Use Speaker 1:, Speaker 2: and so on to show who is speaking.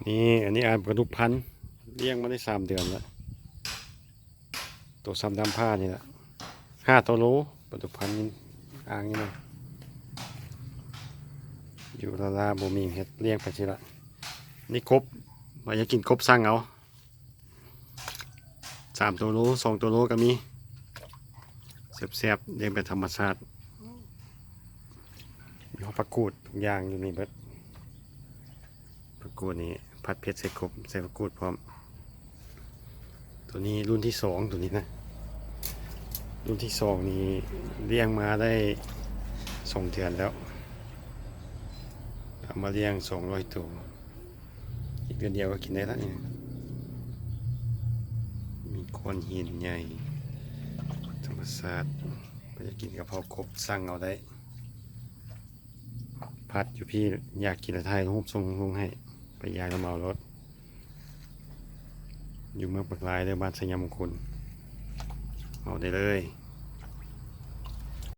Speaker 1: นี่อันนี้ปลาดุกพันธุ์เลี้ยงมาได้3 เดือนแล้วตัวซ้ำดำผ้านี่แหละ5 ตัวโลปลาดุกพันธุ์อ่างนี่นะอยู่ลาบ่มีเห็ดเลี้ยงไปสิละนี่กบมาอยากกินกบสั่งเอา3 ตัวโล2 ตัวโลก็มีแซ่บๆเลี้ยงเป็นธรรมชาติมีผักกูดทุกอย่างอยู่นี่เบิดผักกูดนี่ผัดเผ็ดใส่กบใส่ผักกูดพร้อมตัวนี้รุ่นที่2ตัวนี้นะรุ่นที่2นี่เลี้ยงมาได้2 เดือนแล้วเอามาเลี้ยง200 ตัวอีกเดือนเดียวก็กินได้แล้วนี่มีก้อนหินใหญ่ธรรมชาติไปจะกินกะเพรากบสั่งเอาได้พัดอยู่พี่อยากกินอะไรไทยรูปทรงลงให้ไปยายน้ำเมารถอยู่เมืองปากลายเด้อบ้านสยามมงคลเอาได้เลย